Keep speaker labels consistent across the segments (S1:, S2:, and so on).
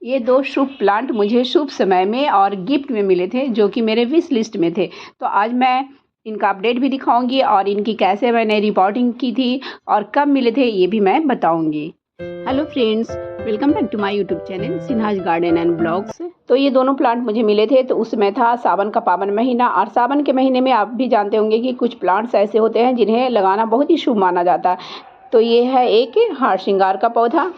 S1: ये 2 शुभ प्लांट मुझे शुभ समय में और गिफ्ट में मिले थे, जो कि मेरे विश लिस्ट में थे। तो आज मैं इनका अपडेट भी दिखाऊंगी और इनकी कैसे मैंने रिपोर्टिंग की थी और कब मिले थे ये भी मैं बताऊंगी। Hello friends, welcome back to my YouTube channel Sinha's garden and blogs. तो ये दोनों प्लांट मुझे मिले थे, तो उस समय था सावन का पावन महीना, और सावन के महीने में आप भी जानते होंगे कि कुछ प्लांट्स ऐसे होते हैं जिन्हें लगाना बहुत ही शुभ माना जाता है। तो ये है एक हार श्रृंगार का पौधा,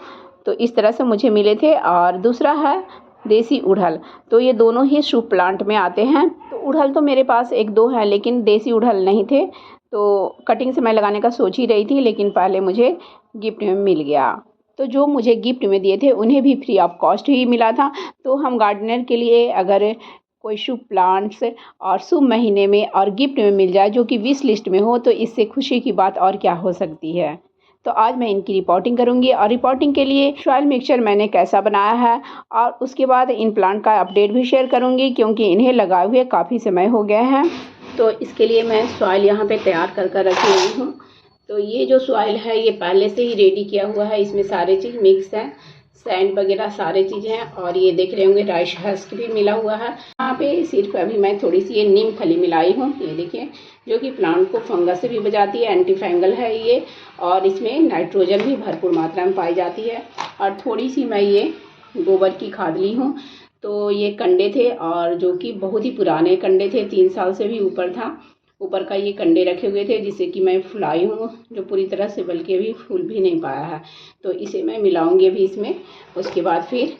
S1: तो इस तरह से मुझे मिले थे। और दूसरा है देसी उड़हल, तो ये दोनों ही शुभ प्लांट में आते हैं। तो उड़हल तो मेरे पास 1-2 हैं, लेकिन देसी उड़हल नहीं थे, तो कटिंग से मैं लगाने का सोच ही रही थी, लेकिन पहले मुझे गिफ्ट में मिल गया। तो जो मुझे गिफ्ट में दिए थे उन्हें भी फ्री ऑफ कॉस्ट ही मिला था। तो हम गार्डनर के लिए अगर कोई शुभ प्लांट्स और शुभ महीने में और गिफ्ट में मिल जाए जो कि विश लिस्ट में हो, तो इससे खुशी की बात और क्या हो सकती है। तो आज मैं इनकी रिपोर्टिंग करूंगी, और रिपोर्टिंग के लिए सॉइल मिक्सचर मैंने कैसा बनाया है और उसके बाद इन प्लांट का अपडेट भी शेयर करूंगी, क्योंकि इन्हें लगाए हुए काफ़ी समय हो गया है। तो इसके लिए मैं सॉइल यहाँ पे तैयार कर रखी हुई हूँ। तो ये जो सॉइल है ये पहले से ही रेडी किया हुआ है, इसमें सारी चीज़ मिक्स है, सैंड वगैरह सारे चीज़ हैं। और ये देख रहे होंगे राइस हस्क भी मिला हुआ है यहाँ पे। सिर्फ अभी मैं थोड़ी सी ये नीम खली मिलाई हूँ, ये देखिए, जो कि प्लांट को फंगस से भी बचाती है, एंटी फंगल है ये, और इसमें नाइट्रोजन भी भरपूर मात्रा में पाई जाती है। और थोड़ी सी मैं ये गोबर की खाद ली हूँ। तो ये कंडे थे, और जो कि बहुत ही पुराने कंडे थे, 3 साल से भी ऊपर था, ऊपर का ये कंडे रखे हुए थे, जिससे कि मैं फुलाई हूँ, जो पूरी तरह से बल्कि अभी फूल भी नहीं पाया है। तो इसे मैं मिलाऊंगी अभी इसमें, उसके बाद फिर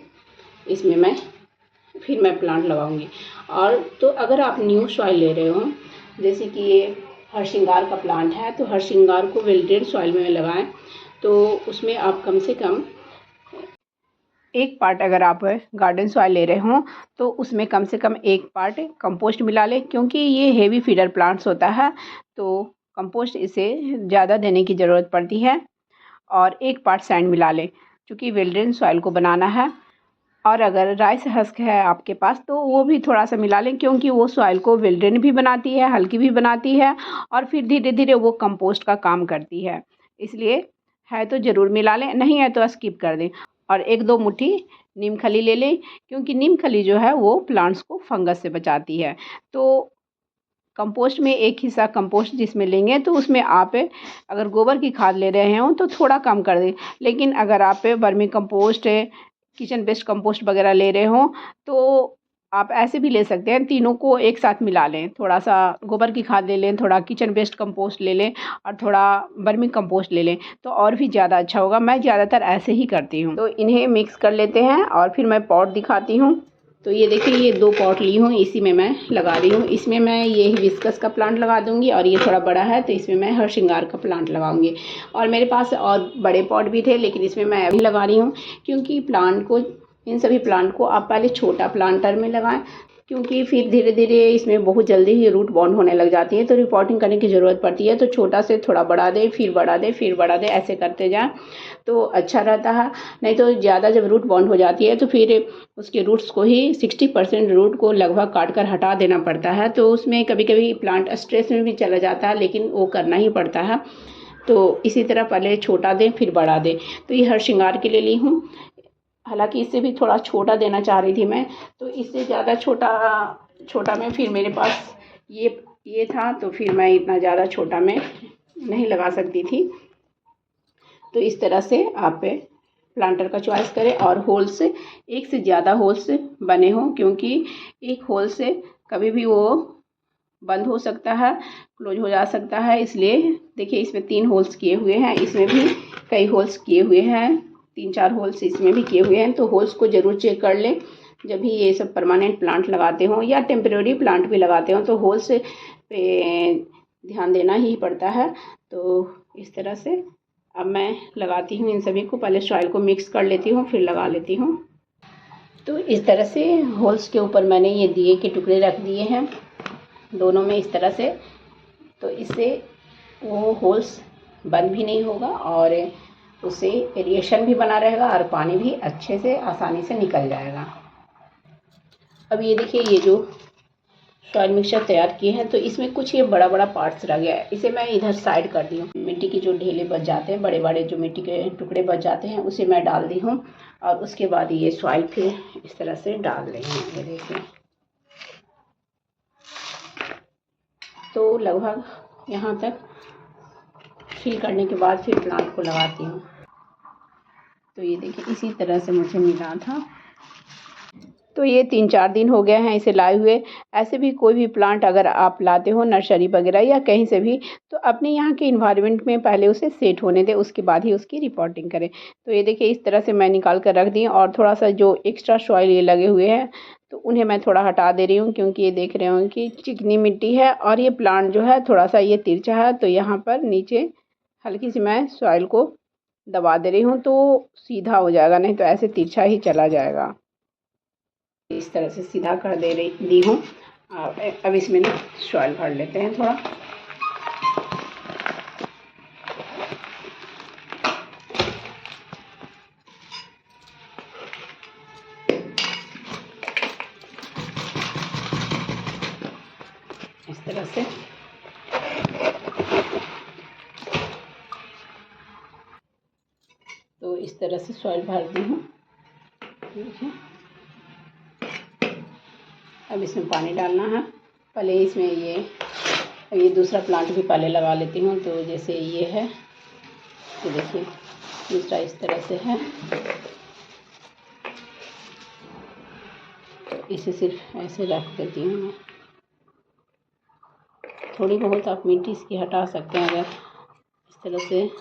S1: इसमें मैं प्लांट लगाऊंगी। और तो अगर आप न्यू सॉइल ले रहे हो, जैसे कि ये हर श्रृंगार का प्लांट है, तो हर श्रृंगार को वेल ड्रेन सॉइल में लगाएं। तो उसमें आप कम से कम 1 पार्ट, अगर आप गार्डन सॉइल ले रहे हो तो उसमें कम से कम 1 पार्ट कंपोस्ट मिला लें, क्योंकि ये हेवी फीडर प्लांट्स होता है, तो कंपोस्ट इसे ज़्यादा देने की ज़रूरत पड़ती है। और 1 पार्ट सैंड मिला लें, क्योंकि वेल ड्रेन सॉइल को बनाना है। और अगर राइस हस्क है आपके पास तो वो भी थोड़ा सा मिला लें, क्योंकि वो सॉइल को वेल ड्रेन भी बनाती है, हल्की भी बनाती है, और फिर धीरे धीरे वो कंपोस्ट का काम करती है। इसलिए है तो ज़रूर मिला लें, नहीं है तो स्किप कर दें। और 1-2 मुट्ठी नीम खली ले लें, क्योंकि नीम खली जो है वो प्लांट्स को फंगस से बचाती है। तो कंपोस्ट में 1 हिस्सा कंपोस्ट जिसमें लेंगे, तो उसमें आप अगर गोबर की खाद ले रहे हो तो थोड़ा कम कर दें। लेकिन अगर आप vermicompost, kitchen waste compost वगैरह ले रहे हो, तो आप ऐसे भी ले सकते हैं, तीनों को एक साथ मिला लें। थोड़ा सा गोबर की खाद ले लें, थोड़ा किचन वेस्ट कंपोस्ट ले लें, और थोड़ा वर्मी कंपोस्ट ले लें, तो और भी ज़्यादा अच्छा होगा। मैं ज़्यादातर ऐसे ही करती हूँ। तो इन्हें मिक्स कर लेते हैं, और फिर मैं पॉट दिखाती हूँ। तो ये देखिए, ये 2 पॉट ली हूँ, इसी में मैं लगा रही हूँ। इसमें मैं ये हिबिस्कस का प्लांट लगा दूँगी, और ये थोड़ा बड़ा है तो इसमें मैं हर श्रृंगार का प्लांट लगाऊंगी। और मेरे पास और बड़े पॉट भी थे, लेकिन इसमें मैं अभी लगा रही हूँ, क्योंकि प्लांट को, इन सभी प्लांट को आप पहले छोटा प्लांटर में लगाएं, क्योंकि फिर धीरे धीरे इसमें बहुत जल्दी ही रूट बॉन्ड होने लग जाती है, तो रिपोर्टिंग करने की ज़रूरत पड़ती है। तो छोटा से थोड़ा बढ़ा दे, फिर बढ़ा दे, फिर बढ़ा दे, ऐसे करते जाएं तो अच्छा रहता है। नहीं तो ज़्यादा जब रूट बॉन्ड हो जाती है तो फिर उसके रूट्स को ही 60% रूट को लगभग काट कर हटा देना पड़ता है। तो उसमें कभी कभी प्लांट स्ट्रेस में भी चला जाता है, लेकिन वो करना ही पड़ता है। तो इसी तरह पहले छोटा दें फिर बढ़ा दें। तो ये हर श्रृंगार के लिए ली हूँ। हालांकि इससे भी थोड़ा छोटा देना चाह रही थी मैं, तो इससे ज़्यादा छोटा में फिर मेरे पास ये था, तो फिर मैं इतना ज़्यादा छोटा में नहीं लगा सकती थी। तो इस तरह से आप प्लांटर का चॉइस करें, और होल्स, 1 से ज़्यादा होल्स बने हों, क्योंकि एक होल से कभी भी वो बंद हो सकता है, क्लोज हो जा सकता है। इसलिए देखिए, इसमें 3 होल्स किए हुए हैं, इसमें भी कई होल्स किए हुए हैं, 3-4 होल्स इसमें भी किए हुए हैं। तो होल्स को ज़रूर चेक कर लें जब भी ये सब परमानेंट प्लांट लगाते हों या टेम्परेरी प्लांट भी लगाते हों, तो होल्स पे ध्यान देना ही पड़ता है। तो इस तरह से अब मैं लगाती हूँ इन सभी को। पहले सॉइल को मिक्स कर लेती हूँ, फिर लगा लेती हूँ। तो इस तरह से होल्स के ऊपर मैंने ये दिए के टुकड़े रख दिए हैं दोनों में, इस तरह से। तो इससे वो होल्स बंद भी नहीं होगा, और उससे एरिएशन भी बना रहेगा, और पानी भी अच्छे से आसानी से निकल जाएगा। अब ये देखिए, ये जो सॉइल मिक्सचर तैयार किए हैं, तो इसमें कुछ ये बड़ा बड़ा पार्ट्स रह गया है, इसे मैं इधर साइड कर दी हूँ। मिट्टी की जो ढेले बच जाते हैं, बड़े बड़े जो मिट्टी के टुकड़े बच जाते हैं, उसे मैं डाल दी हूँ। और उसके बाद ये सॉइल फिर इस तरह से डाल देंगे। ये देखिए, तो लगभग यहाँ तक फिल करने के बाद फिर प्लांट को लगाती हूँ। तो ये देखिए, इसी तरह से मुझे मिला था। तो ये 3-4 दिन हो गए हैं इसे लाए हुए। ऐसे भी कोई भी प्लांट अगर आप लाते हो नर्सरी वगैरह या कहीं से भी, तो अपने यहाँ के इन्वायरमेंट में पहले उसे सेट होने दें, उसके बाद ही उसकी रिपोर्टिंग करें। तो ये देखिए, इस तरह से मैं निकाल कर रख दी और थोड़ा सा जो एक्स्ट्रा सॉइल ये लगे हुए हैं तो उन्हें मैं थोड़ा हटा दे रही हूँ, क्योंकि ये देख रहे हो कि चिकनी मिट्टी है और ये प्लांट जो है थोड़ा सा ये तिरछा है। तो यहाँ पर नीचे हल्की सी मैं सॉइल को दबा दे रही हूँ, तो सीधा हो जाएगा, नहीं तो ऐसे तिरछा ही चला जाएगा। इस तरह से सीधा कर दी हूँ। अब इसमें ना सॉइल भर लेते हैं थोड़ा। इस तरह से तो इस तरह से सॉइल भर दी हूँ। अब इसमें पानी डालना है। पहले इसमें ये दूसरा प्लांट भी पहले लगा लेती हूँ। तो जैसे ये है, तो देखिए दूसरा इस तरह से है। तो इसे सिर्फ ऐसे रख देती हूँ मैं। थोड़ी बहुत आप मिट्टी इसकी हटा सकते हैं, अगर इस तरह से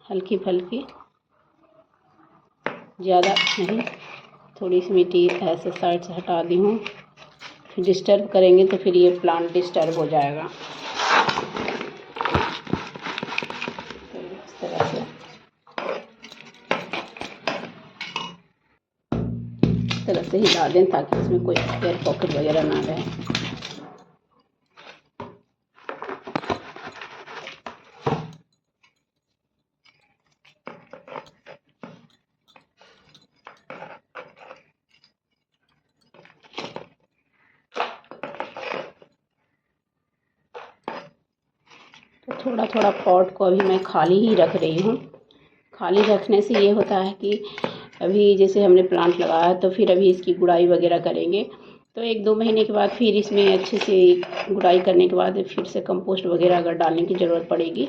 S1: हल्की फुल्की, ज़्यादा नहीं, थोड़ी सी मिट्टी ऐसे साइड से हटा दी हूँ। फिर डिस्टर्ब करेंगे तो फिर ये प्लांट डिस्टर्ब हो जाएगा। तो इस तरह से ही डाल दें ताकि इसमें कोई एयर पॉकेट वगैरह ना रहे। तो थोड़ा थोड़ा पॉट को अभी मैं खाली ही रख रही हूँ। खाली रखने से ये होता है कि अभी जैसे हमने प्लांट लगाया तो फिर अभी इसकी गुड़ाई वगैरह करेंगे, तो 1-2 महीने के बाद फिर इसमें अच्छे से गुड़ाई करने के बाद फिर से कंपोस्ट वगैरह अगर डालने की ज़रूरत पड़ेगी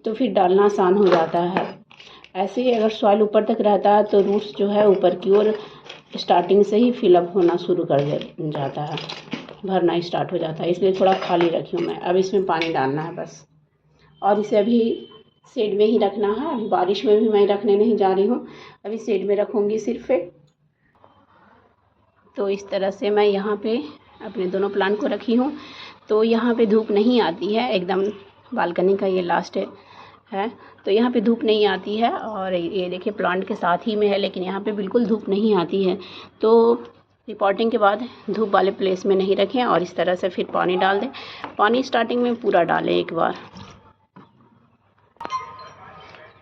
S1: तो फिर डालना आसान हो जाता है। ऐसे ही अगर सॉइल ऊपर तक रहता है तो रूट्स जो है ऊपर की ओर स्टार्टिंग से ही फिलअप होना शुरू कर जाता है, भरना स्टार्ट हो जाता है। इसलिए थोड़ा खाली रखी हूँ मैं। अब इसमें पानी डालना है बस, और इसे अभी शेड में ही रखना है। अभी बारिश में भी मैं रखने नहीं जा रही हूँ, अभी शेड में रखूँगी सिर्फ। तो इस तरह से मैं यहाँ पे अपने दोनों प्लांट को रखी हूँ। तो यहाँ पे धूप नहीं आती है, एकदम बालकनी का ये लास्ट है तो यहाँ पे धूप नहीं आती है। और ये देखिए प्लांट के साथ ही में है, लेकिन यहाँ पे बिल्कुल धूप नहीं आती है। तो रिपोर्टिंग के बाद धूप वाले प्लेस में नहीं रखें और इस तरह से फिर पानी डाल दें। पानी स्टार्टिंग में पूरा डालें एक बार।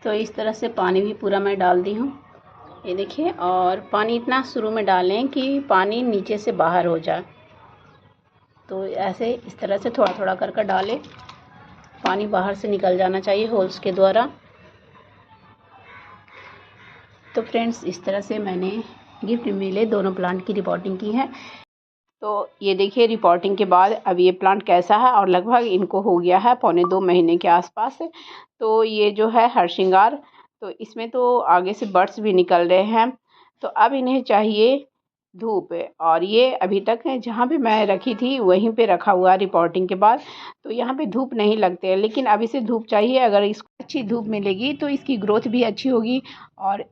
S1: तो इस तरह से पानी भी पूरा मैं डाल दी हूँ, ये देखिए। और पानी इतना शुरू में डालें कि पानी नीचे से बाहर हो जाए। तो ऐसे इस तरह से थोड़ा थोड़ा कर डालें, पानी बाहर से निकल जाना चाहिए होल्स के द्वारा। तो फ्रेंड्स, इस तरह से मैंने गिफ्ट में मिले दोनों प्लांट की रिपोर्टिंग की है। तो ये देखिए रिपोर्टिंग के बाद अब ये प्लांट कैसा है, और लगभग इनको हो गया है 1.25-2 महीने के आसपास। तो ये जो है हरसिंगार, तो इसमें तो आगे से बड्स भी निकल रहे हैं। तो अब इन्हें चाहिए धूप, और ये अभी तक जहाँ पे मैं रखी थी वहीं पे रखा हुआ रिपोर्टिंग के बाद। तो यहाँ पे धूप नहीं लगते हैं, लेकिन अब इसे धूप चाहिए। अगर इसको अच्छी धूप मिलेगी तो इसकी ग्रोथ भी अच्छी होगी और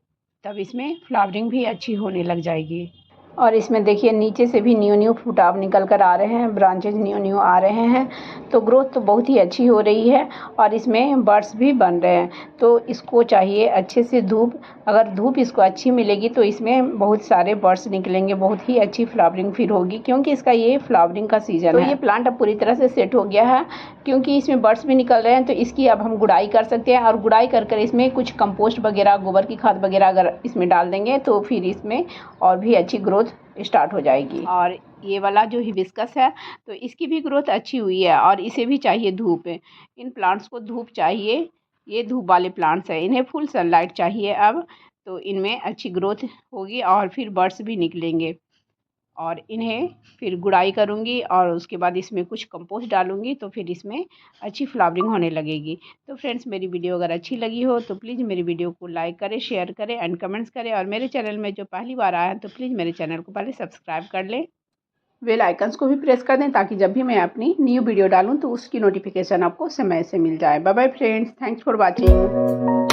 S1: तब इसमें फ्लावरिंग भी अच्छी होने लग जाएगी। और इसमें देखिए नीचे से भी न्यू फुटाव निकल कर आ रहे हैं, ब्रांचेज न्यू आ रहे हैं। तो ग्रोथ तो बहुत ही अच्छी हो रही है और इसमें बड्स भी बन रहे हैं। तो इसको चाहिए अच्छे से धूप। अगर धूप इसको अच्छी मिलेगी तो इसमें बहुत सारे बड्स निकलेंगे, बहुत ही अच्छी फ्लावरिंग फिर होगी, क्योंकि इसका ये फ्लावरिंग का सीज़न है। तो ये प्लांट अब पूरी तरह से सेट हो गया है, क्योंकि इसमें बड्स भी निकल रहे हैं। तो इसकी अब हम गुड़ाई कर सकते हैं, और गुड़ाई कर इसमें कुछ कंपोस्ट वगैरह, गोबर की खाद वगैरह अगर इसमें डाल देंगे तो फिर इसमें और भी अच्छी ग्रोथ स्टार्ट हो जाएगी। और ये वाला जो हिबिस्कस है तो इसकी भी ग्रोथ अच्छी हुई है, और इसे भी चाहिए धूप। इन प्लांट्स को धूप चाहिए, ये धूप वाले प्लांट्स हैं, इन्हें फुल सनलाइट चाहिए अब, तो इनमें अच्छी ग्रोथ होगी और फिर बर्ड्स भी निकलेंगे। और इन्हें फिर गुड़ाई करूँगी और उसके बाद इसमें कुछ कंपोस्ट डालूँगी, तो फिर इसमें अच्छी फ्लावरिंग होने लगेगी। तो फ्रेंड्स, मेरी वीडियो अगर अच्छी लगी हो तो प्लीज़ मेरी वीडियो को लाइक करें, शेयर करें एंड कमेंट्स करें, और मेरे चैनल में जो पहली बार आया है तो प्लीज़ मेरे चैनल को पहले सब्सक्राइब कर लें, बेल आइकन्स को भी प्रेस कर दें, ताकि जब भी मैं अपनी न्यू वीडियो डालूँ तो उसकी नोटिफिकेशन आपको समय से मिल जाए। Bye bye friends, thanks for watching.